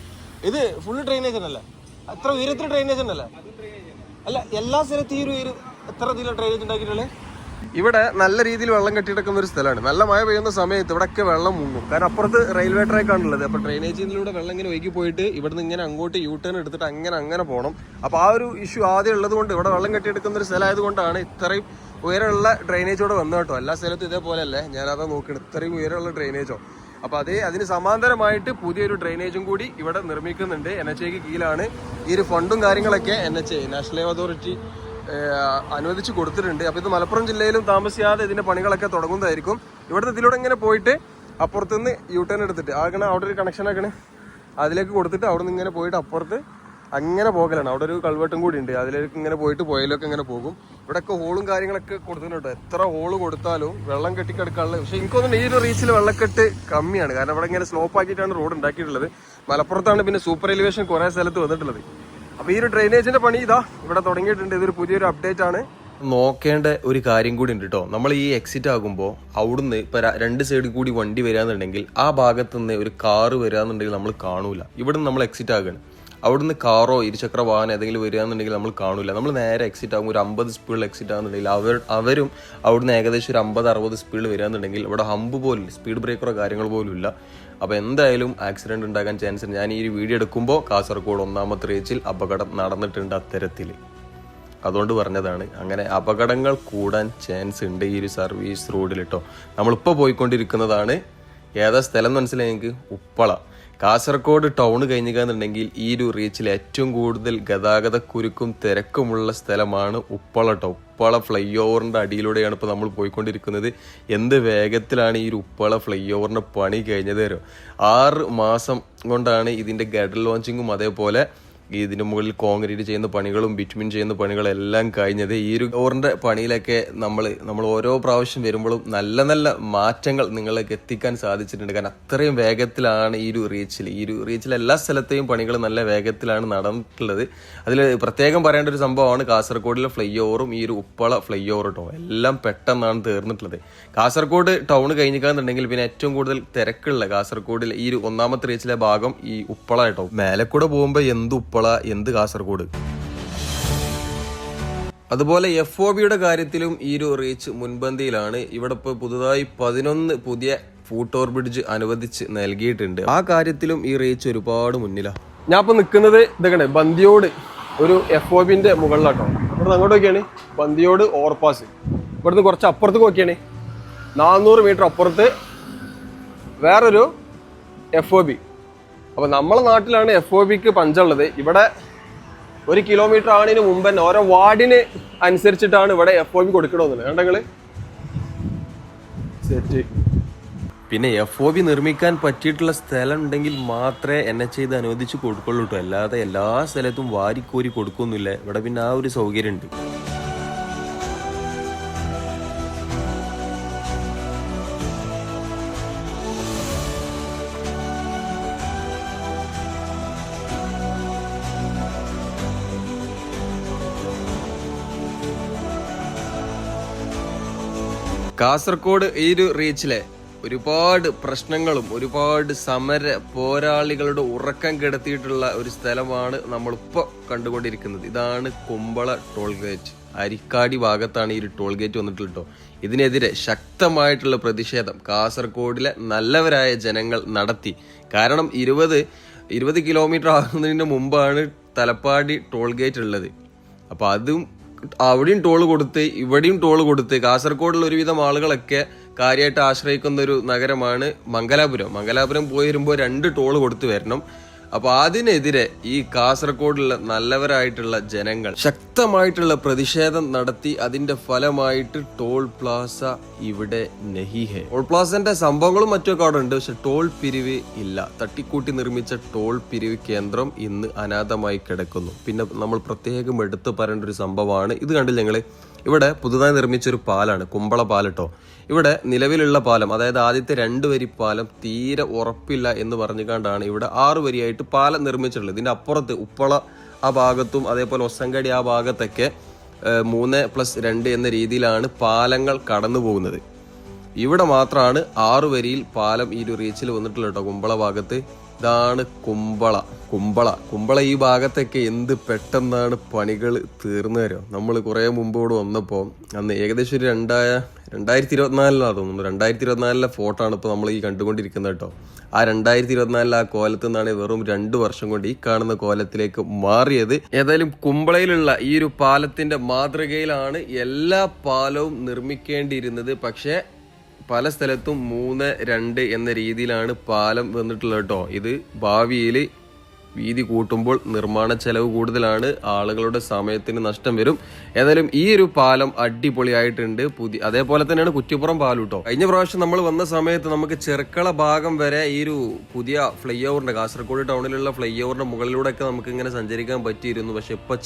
ഇത് ഫുൾ ഡ്രെയിനേജ് അല്ലേ? എത്ര ഉയരത്തിൽ ഡ്രെയിനേജ് ഉണ്ടല്ലേ? അല്ല, എല്ലാ സ്ഥലത്തും ഈ ഒരു എത്ര ഇതിലെ ഡ്രെയിനേജ് ഉണ്ടാക്കിയിട്ടുള്ളത്. ഇവിടെ നല്ല രീതിയിൽ വെള്ളം കെട്ടിയെടുക്കുന്ന ഒരു സ്ഥലമാണ്. നല്ല മഴ പെയ്യുന്ന സമയത്ത് ഇവിടെയൊക്കെ വെള്ളം മുങ്ങും. കാരണം അപ്പുറത്ത് റെയിൽവേ ട്രാക്കാണുള്ളത്. അപ്പോൾ ഡ്രെയിനേജിലൂടെ വെള്ളം ഇങ്ങനെ ഒഴുകി പോയിട്ട് ഇവിടുന്ന് ഇങ്ങനെ അങ്ങോട്ട് യൂ ടേൺ എടുത്തിട്ട് അങ്ങനെ പോകണം. അപ്പോൾ ആ ഒരു ഇഷ്യൂ ആദ്യം ഉള്ളത് കൊണ്ട് ഇവിടെ വെള്ളം കെട്ടിയെടുക്കുന്ന ഒരു സ്ഥലമായത് കൊണ്ടാണ് ഇത്രയും ഉയരമുള്ള ഡ്രെയിനേജോടെ വന്നത് കേട്ടോ. എല്ലാ സ്ഥലത്തും ഇതേപോലെ അല്ലേ, ഞാനതാ നോക്കണം, ഇത്രയും ഉയരമുള്ള ഡ്രെയിനേജോ. അപ്പോൾ അതിന് സമാന്തരമായിട്ട് പുതിയൊരു ഡ്രെയിനേജും കൂടി ഇവിടെ നിർമ്മിക്കുന്നുണ്ട്. NHAക്ക് കീഴിലാണ്. ഈ ഒരു ഫണ്ടും കാര്യങ്ങളൊക്കെ NHA നാഷണൽ ഹൈവേ അതോറിറ്റി അനുവദിച്ച് കൊടുത്തിട്ടുണ്ട്. അപ്പോൾ ഇത് മലപ്പുറം ജില്ലയിലും താമസിയാതെ ഇതിന്റെ പണികളൊക്കെ തുടങ്ങുന്നതായിരിക്കും. ഇവിടുത്തെ ഇതിലൂടെ ഇങ്ങനെ പോയിട്ട് അപ്പുറത്തുനിന്ന് യൂ ടേൺ എടുത്തിട്ട് ആകണ അവിടെ ഒരു കണക്ഷൻ ആക്കണേ, അതിലേക്ക് കൊടുത്തിട്ട് അവിടെ നിന്ന് ഇങ്ങനെ പോയിട്ട് അപ്പുറത്ത് അങ്ങനെ പോകലാണ്. അവിടെ ഒരു കൾവെട്ടും കൂടി ഉണ്ട്, അതിലേക്ക് ഇങ്ങനെ പോയിട്ട് പുഴയിലൊക്കെ ഇങ്ങനെ പോകും. ഇവിടെയൊക്കെ ഹോളും കാര്യങ്ങളൊക്കെ കൊടുത്തിട്ടുണ്ട്. എത്ര ഹോള് കൊടുത്താലും വെള്ളം കെട്ടിക്കെടുക്കാനുള്ളത്. പക്ഷെ എനിക്കൊന്നും ഈ ഒരു റീച്ചിൽ വെള്ളക്കെട്ട് കമ്മിയാണ്. കാരണം ഇവിടെ ഇങ്ങനെ സ്ലോപ്പ് ആക്കിയിട്ടാണ് റോഡ് ഉണ്ടാക്കിയിട്ടുള്ളത്. മലപ്പുറത്താണ് പിന്നെ സൂപ്പർ എലിവേഷൻ കുറെ സ്ഥലത്ത് വന്നിട്ടുള്ളത്. അപ്പൊ ഈ ഒരു ഡ്രെയിനേജിന്റെ പണി ഇതാ ഇവിടെ തുടങ്ങിയിട്ടുണ്ട്. ഇതൊരു പുതിയൊരു അപ്ഡേറ്റ് ആണ്. നോക്കേണ്ട ഒരു കാര്യം കൂടി ഉണ്ട് കേട്ടോ. നമ്മൾ ഈ എക്സിറ്റ് ആകുമ്പോൾ അവിടുന്ന് ഇപ്പൊ 2 സൈഡിൽ കൂടി വണ്ടി വരാന്നുണ്ടെങ്കിൽ ആ ഭാഗത്തുനിന്ന് ഒരു കാറ് വരാന്നുണ്ടെങ്കിൽ നമ്മൾ കാണൂല. ഇവിടുന്ന് നമ്മൾ എക്സിറ്റ് ആകുകയാണ്. അവിടുന്ന് കാറോ ഇരുചക്ര വാഹനം ഏതെങ്കിലും വരികയാണെന്നുണ്ടെങ്കിൽ നമ്മൾ കാണൂല. നമ്മൾ നേരെ എക്സിറ്റ് ആകുമ്പോൾ ഒരു 50 സ്പീഡിൽ എക്സിറ്റ് ആകുന്നുണ്ടെങ്കിൽ അവരും അവിടുന്ന് ഏകദേശം ഒരു 50-60 സ്പീഡിൽ വരികയാണെന്നുണ്ടെങ്കിൽ ഇവിടെ ഹമ്പ് പോലും സ്പീഡ് ബ്രേക്കറോ കാര്യങ്ങൾ പോലും ഇല്ല. അപ്പോൾ എന്തായാലും ആക്സിഡന്റ് ഉണ്ടാകാൻ ചാൻസ് ഉണ്ട്. ഞാൻ ഈ ഒരു വീഡിയോ എടുക്കുമ്പോൾ കാസർഗോഡ് ഒന്നാമത്തെ റീച്ചിൽ അപകടം നടന്നിട്ടുണ്ട് അത്തരത്തിൽ. അതുകൊണ്ട് പറഞ്ഞതാണ്. അങ്ങനെ അപകടങ്ങൾ കൂടാൻ ചാൻസ് ഉണ്ട് ഈ ഒരു സർവീസ് റോഡിൽ കേട്ടോ. നമ്മളിപ്പോൾ പോയിക്കൊണ്ടിരിക്കുന്നതാണ്, ഏതാ സ്ഥലം മനസ്സിലായി എനിക്ക്, ഉപ്പള. കാസർഗോഡ് ടൗൺ കഴിഞ്ഞിക്കാന്നുണ്ടെങ്കിൽ ഈ ഒരു റീച്ചിൽ ഏറ്റവും കൂടുതൽ ഗതാഗത കുരുക്കും തിരക്കുമുള്ള സ്ഥലമാണ് ഉപ്പള കേട്ടോ. ഉപ്പള ഫ്ലൈ ഓവറിൻ്റെ അടിയിലൂടെയാണ് ഇപ്പോൾ നമ്മൾ പോയിക്കൊണ്ടിരിക്കുന്നത്. എന്ത് വേഗത്തിലാണ് ഈ ഒരു ഉപ്പള ഫ്ലൈ ഓവറിൻ്റെ പണി കഴിഞ്ഞത് തരും. 6 മാസം കൊണ്ടാണ് ഇതിൻ്റെ ഗഡർ ലോഞ്ചിങ്ങും അതേപോലെ ഇതിന് മുകളിൽ കോൺക്രീറ്റ് ചെയ്യുന്ന പണികളും ബിറ്റുമിൻ ചെയ്യുന്ന പണികളും എല്ലാം കഴിഞ്ഞത്. ഈ ഒരു ഡോറിന്റെ പണിയിലൊക്കെ നമ്മൾ ഓരോ പ്രാവശ്യം വരുമ്പോഴും നല്ല നല്ല മാറ്റങ്ങൾ നിങ്ങളിലേക്ക് എത്തിക്കാൻ സാധിച്ചിട്ടുണ്ട്. കാരണം അത്രയും വേഗത്തിലാണ് ഈ ഒരു റീച്ചിൽ എല്ലാ സ്ഥലത്തെയും പണികൾ നല്ല വേഗത്തിലാണ് നടന്നിട്ടുള്ളത്. അതിൽ പ്രത്യേകം പറയേണ്ട ഒരു സംഭവമാണ് കാസർഗോഡിലെ ഫ്ലൈ ഓവറും ഈ ഒരു ഉപ്പള ഫ്ലൈ ഓവർ കേട്ടോ. എല്ലാം പെട്ടെന്നാണ് തീർന്നിട്ടുള്ളത്. കാസർഗോഡ് ടൗൺ കഴിഞ്ഞിക്കാന്നുണ്ടെങ്കിൽ പിന്നെ ഏറ്റവും കൂടുതൽ തിരക്കുള്ള കാസർഗോഡിലെ ഈ ഒരു ഒന്നാമത്തെ റീച്ചിലെ ഭാഗം ഈ ഉപ്പള കേട്ടോ. മേലക്കൂടെ പോകുമ്പോ എന്ത് ഉപ്പള എന്ത് കാസർഗോഡ്. അതുപോലെ FOBയുടെ കാര്യത്തിലും ഈ ഒരു റീച്ച് മുൻപന്തിയിലാണ്. ഇവിടെ ഇപ്പോൾ പുതുതായി 11 പുതിയ ഫൂട്ട് ഓവർ ബ്രിഡ്ജ് അനുവദിച്ച് നൽകിയിട്ടുണ്ട്. ആ കാര്യത്തിലും ഈ റീച്ച് ഒരുപാട് മുന്നിലാണ്. ഞാൻ ഇപ്പൊ നിൽക്കുന്നത് ഇതൊക്കെ ബന്ദിയോട് ഒരു FOBന്റെ മുകളിലാട്ടോ. ഇവിടുന്ന് അങ്ങോട്ട് നോക്കിയാണ് ബന്ദിയോട് ഓവർപാസ്. ഇവിടുന്ന് കുറച്ച് അപ്പുറത്ത് നോക്കിയാണ് 400 മീറ്റർ അപ്പുറത്ത് വേറൊരു FOB. അപ്പോൾ നമ്മളെ നാട്ടിലാണ് FOBക്ക് പഞ്ചുള്ളത്. ഇവിടെ 1 കിലോമീറ്റർ ആണതിന് മുമ്പ് തന്നെ ഓരോ വാർഡിന് അനുസരിച്ചിട്ടാണ് ഇവിടെ FOB കൊടുക്കണമെന്നുള്ളത്. കണ്ടങ്ങള് സെറ്റ്. പിന്നെ FOB നിർമ്മിക്കാൻ പറ്റിയിട്ടുള്ള സ്ഥലം ഉണ്ടെങ്കിൽ മാത്രമേ NH ഇത് അനുവദിച്ച് കൊടുക്കുള്ളൂ കേട്ടോ. അല്ലാതെ എല്ലാ സ്ഥലത്തും വാരിക്കോരി കൊടുക്കൊന്നുമില്ല. ഇവിടെ പിന്നെ ആ ഒരു സൗകര്യം ഉണ്ട്. കാസർഗോഡ് ഈ ഒരു റീച്ചിലെ ഒരുപാട് പ്രശ്നങ്ങളും ഒരുപാട് സമര പോരാളികളുടെ ഉറക്കം കെടുത്തിയിട്ടുള്ള ഒരു സ്ഥലമാണ് നമ്മളിപ്പോൾ കണ്ടുകൊണ്ടിരിക്കുന്നത്. ഇതാണ് കുമ്പള ടോൾ ഗേറ്റ്. അരിക്കാടി ഭാഗത്താണ് ഈ ഒരു ടോൾ ഗേറ്റ് വന്നിട്ടുള്ളത്. ഇതിനെതിരെ ശക്തമായിട്ടുള്ള പ്രതിഷേധം കാസർഗോഡിലെ നല്ലവരായ ജനങ്ങൾ നടത്തി. കാരണം 20 കിലോമീറ്റർ ആകുന്നതിന് മുമ്പാണ് തലപ്പാടി ടോൾ ഗേറ്റ് ഉള്ളത്. അപ്പൊ അതും അവിടെയും ടോൾ കൊടുത്ത് ഇവിടെയും ടോൾ കൊടുത്ത് കാസർഗോഡിൽ ഒരുവിധം ആളുകളൊക്കെ കാര്യമായിട്ട് ആശ്രയിക്കുന്ന ഒരു നഗരമാണ് മംഗലാപുരം പോയി വരുമ്പോൾ 2 ടോൾ കൊടുത്ത് വരണം. അപ്പൊ അതിനെതിരെ ഈ കാസർഗോഡിലുള്ള നല്ലവരായിട്ടുള്ള ജനങ്ങൾ ശക്തമായിട്ടുള്ള പ്രതിഷേധം നടത്തി. അതിന്റെ ഫലമായിട്ട് ടോൾ പ്ലാസ ഇവിടെ നഹിഹെ. ടോൾ പ്ലാസന്റെ സംഭവങ്ങളും മറ്റൊക്കെ അവിടെ ഉണ്ട്, പക്ഷെ ടോൾ പിരിവ് ഇല്ല. തട്ടിക്കൂട്ടി നിർമ്മിച്ച ടോൾ പിരിവ് കേന്ദ്രം ഇന്ന് അനാഥമായി കിടക്കുന്നു. പിന്നെ നമ്മൾ പ്രത്യേകം എടുത്തു പറയേണ്ട ഒരു സംഭവമാണ് ഇത്. കണ്ടില്ല ഞങ്ങള് ഇവിടെ പുതുതായി നിർമ്മിച്ചൊരു പാലാണ് കുമ്പള പാലട്ടോ. ഇവിടെ നിലവിലുള്ള പാലം, അതായത് ആദ്യത്തെ 2 വരി പാലം തീരെ ഉറപ്പില്ല എന്ന് പറഞ്ഞുകൊണ്ടാണ് ഇവിടെ 6 വരിയായിട്ട് പാലം നിർമ്മിച്ചിട്ടുള്ളത്. ഇതിന്റെ അപ്പുറത്ത് ഉപ്പള ആ ഭാഗത്തും അതേപോലെ ഒസങ്കടി ആ ഭാഗത്തൊക്കെ 3+2 എന്ന രീതിയിലാണ് പാലങ്ങൾ കടന്നു പോകുന്നത്. ഇവിടെ മാത്രമാണ് 6 വരിയിൽ പാലം ഈ ഒരു റീച്ചിൽ വന്നിട്ടുള്ളത് കേട്ടോ. കുമ്പള ഭാഗത്ത് ഇതാണ് കുമ്പള ഈ ഭാഗത്തൊക്കെ എന്ത് പെട്ടെന്നാണ് പണികൾ തീർന്നു തരുമോ. നമ്മൾ കുറെ മുമ്പോട് വന്നപ്പോൾ അന്ന് ഏകദേശം ഒരു 2024 തോന്നുന്നു. 2024 ഫോട്ടോ ആണ് ഇപ്പോൾ നമ്മൾ ഈ കണ്ടുകൊണ്ടിരിക്കുന്നത് കേട്ടോ. ആ 2024 ആ കോലത്ത് നിന്നാണ് വെറും 2 വർഷം കൊണ്ട് ഈ കാണുന്ന കോലത്തിലേക്ക് മാറിയത്. ഏതായാലും കുമ്പളയിലുള്ള ഈ ഒരു പാലത്തിന്റെ മാതൃകയിലാണ് എല്ലാ പാലവും നിർമ്മിക്കേണ്ടിയിരുന്നത്. പക്ഷേ പല സ്ഥലത്തും 3-2 എന്ന രീതിയിലാണ് പാലം വന്നിട്ടുള്ളത് കേട്ടോ. ഇത് ഭാവിയിൽ വീതി കൂട്ടുമ്പോൾ നിർമ്മാണ ചെലവ് കൂടുതലാണ്, ആളുകളുടെ സമയത്തിന് നഷ്ടം വരും. ഏതായാലും ഈ ഒരു പാലം അടിപൊളിയായിട്ടുണ്ട്. അതേപോലെ തന്നെയാണ് കുറ്റിപ്പുറം പാലം കേട്ടോ. കഴിഞ്ഞ പ്രാവശ്യം നമ്മൾ വന്ന സമയത്ത് നമുക്ക് ചെർക്കള ഭാഗം വരെ ഈ ഒരു പുതിയ ഫ്ലൈ ഓവറിന്റെ കാസർഗോഡ് ടൗണിലുള്ള ഫ്ലൈ ഓവറിന്റെ മുകളിലൂടെ ഒക്കെ നമുക്ക് ഇങ്ങനെ സഞ്ചരിക്കാൻ പറ്റിയിരുന്നു. പക്ഷെ ഇപ്പൊ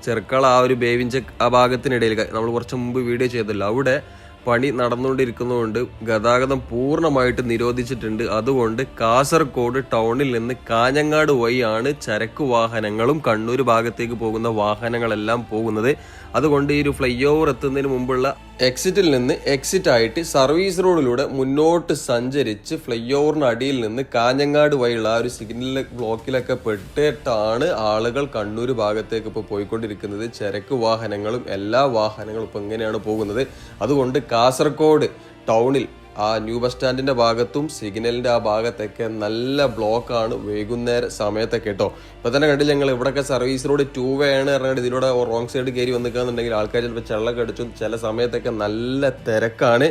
ചെർക്കള ആ ഒരു ബേവിഞ്ചക് ആ ഭാഗത്തിനിടയിൽ നമ്മൾ കുറച്ച് മുമ്പ് വീഡിയോ ചെയ്തല്ലോ, അവിടെ പണി നടന്നുകൊണ്ടിരിക്കുന്നതുകൊണ്ട് ഗതാഗതം പൂർണ്ണമായിട്ട് നിരോധിച്ചിട്ടുണ്ട്. അതുകൊണ്ട് കാസർഗോഡ് ടൗണിൽ നിന്ന് കാഞ്ഞങ്ങാട് വഴിയാണ് ചരക്ക് വാഹനങ്ങളും കണ്ണൂർ ഭാഗത്തേക്ക് പോകുന്ന വാഹനങ്ങളെല്ലാം പോകുന്നത്. അതുകൊണ്ട് ഈ ഒരു ഫ്ലൈ ഓവർ എത്തുന്നതിന് മുമ്പുള്ള എക്സിറ്റിൽ നിന്ന് എക്സിറ്റ് ആയിട്ട് സർവീസ് റോഡിലൂടെ മുന്നോട്ട് സഞ്ചരിച്ച് ഫ്ലൈ ഓവറിന് അടിയിൽ നിന്ന് കാഞ്ഞങ്ങാട് വഴിയുള്ള ആ ഒരു സിഗ്നൽ ബ്ലോക്കിലൊക്കെ പെട്ടിട്ടാണ് ആളുകൾ കണ്ണൂർ ഭാഗത്തേക്ക് ഇപ്പോൾ പോയിക്കൊണ്ടിരിക്കുന്നത്. ചരക്ക് വാഹനങ്ങളും എല്ലാ വാഹനങ്ങളും ഇപ്പോൾ എങ്ങനെയാണ് പോകുന്നത്. അതുകൊണ്ട് കാസർഗോഡ് ടൗണിൽ ആ ന്യൂ ബസ് സ്റ്റാൻഡിന്റെ ഭാഗത്തും സിഗ്നലിന്റെ ആ ഭാഗത്തൊക്കെ നല്ല ബ്ലോക്കാണ് വൈകുന്നേര സമയത്തൊക്കെ കേട്ടോ. ഇപ്പൊ തന്നെ കണ്ടില്ല ഞങ്ങൾ ഇവിടെയൊക്കെ സർവീസ് റോഡ് 2 വേ ആണ് പറഞ്ഞിട്ട് ഇതിലൂടെ റോങ് സൈഡ് കയറി വന്നിക്കാന്നുണ്ടെങ്കിൽ ആൾക്കാർ ചിലപ്പോൾ ചെള്ളൊക്കെ അടിച്ചു. ചില സമയത്തൊക്കെ നല്ല തിരക്കാണ്.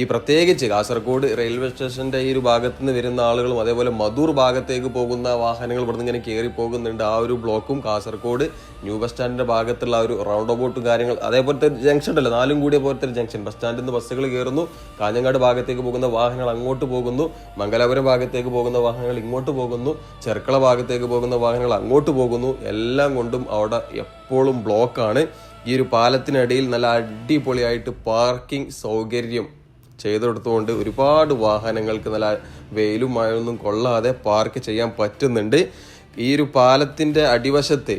ഈ പ്രത്യേകിച്ച് കാസർഗോഡ് റെയിൽവേ സ്റ്റേഷന്റെ ഈ ഒരു ഭാഗത്ത് നിന്ന് വരുന്ന ആളുകളും അതേപോലെ മധൂർ ഭാഗത്തേക്ക് പോകുന്ന വാഹനങ്ങൾ ഇവിടുന്ന് ഇങ്ങനെ കയറി പോകുന്നുണ്ട്. ആ ഒരു ബ്ലോക്കും കാസർഗോഡ് ന്യൂ ബസ് സ്റ്റാൻഡിന്റെ ഭാഗത്തുള്ള ആ ഒരു റൗണ്ട് അബൌട്ടും കാര്യങ്ങൾ, അതേപോലത്തെ ജംഗ്ഷൻ ഉണ്ടല്ലോ, 4 കൂടിയ പോലത്തെ ഒരു ജംഗ്ഷൻ, ബസ് സ്റ്റാൻഡിൽ നിന്ന് ബസ്സുകൾ കയറുന്നു, കാഞ്ഞങ്ങാട് ഭാഗത്തേക്ക് പോകുന്ന വാഹനങ്ങൾ അങ്ങോട്ട് പോകുന്നു, മംഗലാപുരം ഭാഗത്തേക്ക് പോകുന്ന വാഹനങ്ങൾ ഇങ്ങോട്ട് പോകുന്നു, ചെർക്കള ഭാഗത്തേക്ക് പോകുന്ന വാഹനങ്ങൾ അങ്ങോട്ട് പോകുന്നു. എല്ലാം കൊണ്ടും അവിടെ എപ്പോഴും ബ്ലോക്കാണ്. ഈ ഒരു പാലത്തിനടിയിൽ നല്ല അടിപൊളിയായിട്ട് പാർക്കിംഗ് സൗകര്യം ചെയ്തെടുത്തുകൊണ്ട് ഒരുപാട് വാഹനങ്ങൾക്ക് നല്ല വെയിലും മഴയൊന്നും കൊള്ളാതെ പാർക്ക് ചെയ്യാൻ പറ്റുന്നുണ്ട്. ഈ ഒരു പാലത്തിൻ്റെ അടിവശത്ത്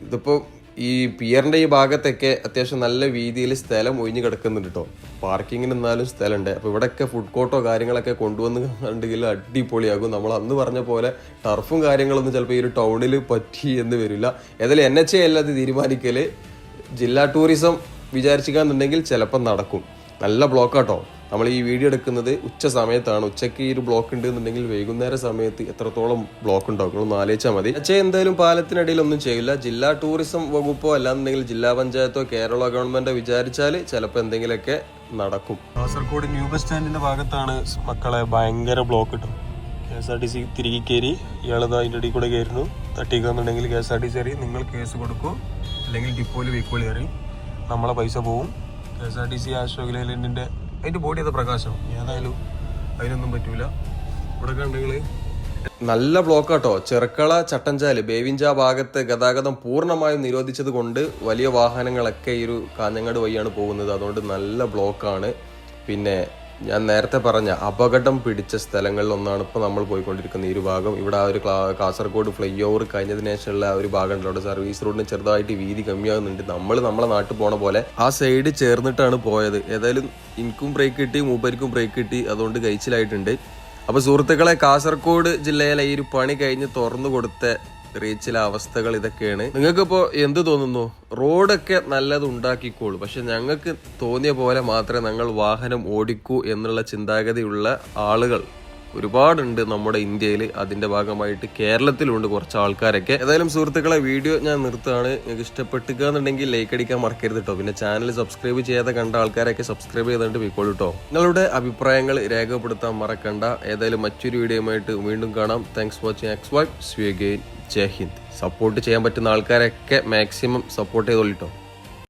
ഇതിപ്പോൾ ഈ പിയറിൻ്റെ ഈ ഭാഗത്തൊക്കെ അത്യാവശ്യം നല്ല രീതിയിൽ സ്ഥലം ഒഴിഞ്ഞു കിടക്കുന്നുണ്ട് കേട്ടോ. പാർക്കിങ്ങിന് എന്നാലും സ്ഥലമുണ്ട്. അപ്പോൾ ഇവിടെയൊക്കെ ഫുഡ് കോർട്ടോ കാര്യങ്ങളൊക്കെ കൊണ്ടുവന്ന് കണ്ടെങ്കിൽ അടിപൊളിയാകും. നമ്മൾ അന്ന് പറഞ്ഞ പോലെ ടർഫും കാര്യങ്ങളൊന്നും ചിലപ്പോൾ ഈ ഒരു ടൗണിൽ പറ്റി എന്ന് വരില്ല. ഏതായാലും NHA അല്ല അത് തീരുമാനിക്കൽ, ജില്ലാ ടൂറിസം വിചാരിച്ചിക്കാന്നുണ്ടെങ്കിൽ ചിലപ്പോൾ നടക്കും. നല്ല ബ്ലോക്കാട്ടോ. നമ്മൾ ഈ വീഡിയോ എടുക്കുന്നത് ഉച്ച സമയത്താണ്. ഉച്ചയ്ക്ക് ഈ ഒരു ബ്ലോക്ക് ഉണ്ട് എന്നുണ്ടെങ്കിൽ വൈകുന്നേര സമയത്ത് എത്രത്തോളം ബ്ലോക്ക് ഉണ്ടാവും ഒന്ന് ആലോചിച്ചാൽ മതി. എന്തായാലും പാലത്തിനിടയിൽ ഒന്നും ചെയ്യില്ല. ജില്ലാ ടൂറിസം വകുപ്പോ അല്ലാന്നുണ്ടെങ്കിൽ ജില്ലാ പഞ്ചായത്തോ കേരള ഗവൺമെന്റോ വിചാരിച്ചാൽ ചിലപ്പോൾ എന്തെങ്കിലുമൊക്കെ നടക്കും. കാസർഗോഡ് ന്യൂ ബസ് സ്റ്റാൻഡിന്റെ ഭാഗത്താണ് മക്കളെ ഭയങ്കര ബ്ലോക്ക് കിട്ടും. KSRTC തിരികെ കയറി ഇയാളത് അതിൻ്റെ ഇടയിൽ കൂടെ കയറുന്നു. തട്ടിക്കാന്നുണ്ടെങ്കിൽ KSRTC അറിയും, നിങ്ങൾ കേസ് കൊടുക്കും, അല്ലെങ്കിൽ ഡിപ്പോയിൽ വീക്കോളി അറിയും, നമ്മളെ പൈസ പോവും. KSRTC അശോക് ലേലൻഡിന്റെ അതിന്റെ ബോഡി അത് പ്രകാശം, ഏതായാലും അതിനൊന്നും പറ്റൂല. ഇവിടെ കണ്ടെങ്കിൽ നല്ല ബ്ലോക്കാട്ടോ. ചെർക്കള ചട്ടഞ്ചാല് ബേവിഞ്ച ഭാഗത്ത് ഗതാഗതം പൂർണ്ണമായും നിരോധിച്ചത് കൊണ്ട് വലിയ വാഹനങ്ങളൊക്കെ ഈ ഒരു കാഞ്ഞങ്ങാട് വഴിയാണ് പോകുന്നത്. അതുകൊണ്ട് നല്ല ബ്ലോക്കാണ്. പിന്നെ ഞാൻ നേരത്തെ പറഞ്ഞ അപകടം പിടിച്ച സ്ഥലങ്ങളിൽ ഒന്നാണ് ഇപ്പോൾ നമ്മൾ പോയിക്കൊണ്ടിരിക്കുന്ന ഈ ഒരു ഭാഗം. ഇവിടെ ആ ഒരു കാസർഗോഡ് ഫ്ലൈ ഓവർ കഴിഞ്ഞതിന് ശേഷമുള്ള ആ ഒരു ഭാഗം ഉണ്ടല്ലോ, അവിടെ സർവീസ് റോഡിന് ചെറുതായിട്ട് വീതി കമ്മിയാകുന്നുണ്ട്. നമ്മളെ നാട്ടിൽ പോണ പോലെ ആ സൈഡ് ചേർന്നിട്ടാണ് പോയത്. ഏതായാലും എനിക്കും ബ്രേക്ക് കിട്ടി, മൂപ്പരിക്കും ബ്രേക്ക് കിട്ടി, അതുകൊണ്ട് കഴിച്ചിലായിട്ടുണ്ട്. അപ്പോൾ സുഹൃത്തുക്കളെ, കാസർഗോഡ് ജില്ലയിലെ ഈ ഒരു പണി കഴിഞ്ഞ് തുറന്നു കൊടുത്ത റീച്ചിലെ അവസ്ഥകൾ ഇതൊക്കെയാണ്. നിങ്ങൾക്കിപ്പോൾ എന്ത് തോന്നുന്നു? റോഡൊക്കെ നല്ലത് ഉണ്ടാക്കിക്കോളൂ, പക്ഷെ ഞങ്ങൾക്ക് തോന്നിയ പോലെ മാത്രമേ ഞങ്ങൾ വാഹനം ഓടിക്കൂ എന്നുള്ള ചിന്താഗതിയുള്ള ആളുകൾ ഒരുപാടുണ്ട് നമ്മുടെ ഇന്ത്യയിൽ. അതിന്റെ ഭാഗമായിട്ട് കേരളത്തിലുണ്ട് കുറച്ച് ആൾക്കാരൊക്കെ. ഏതായാലും സുഹൃത്തുക്കളെ, വീഡിയോ ഞാൻ നിർത്തുകയാണ്. നിങ്ങൾക്ക് ഇഷ്ടപ്പെട്ടുക എന്നുണ്ടെങ്കിൽ ലൈക്ക് അടിക്കാൻ മറക്കരുത് കേട്ടോ. പിന്നെ ചാനൽ സബ്സ്ക്രൈബ് ചെയ്യാതെ കണ്ട ആൾക്കാരൊക്കെ സബ്സ്ക്രൈബ് ചെയ്തിട്ട് പോയിക്കോളൂ കേട്ടോ. നിങ്ങളുടെ അഭിപ്രായങ്ങൾ രേഖപ്പെടുത്താൻ മറക്കണ്ട. ഏതായാലും മറ്റൊരു വീഡിയോയുമായിട്ട് വീണ്ടും കാണാം. Thanks for watching XY. See you again. ജയ് ഹിന്ദ്. സപ്പോർട്ട് ചെയ്യാൻ പറ്റുന്ന ആൾക്കാരൊക്കെ മാക്സിമം സപ്പോർട്ട് ചെയ്തോളിട്ടോ.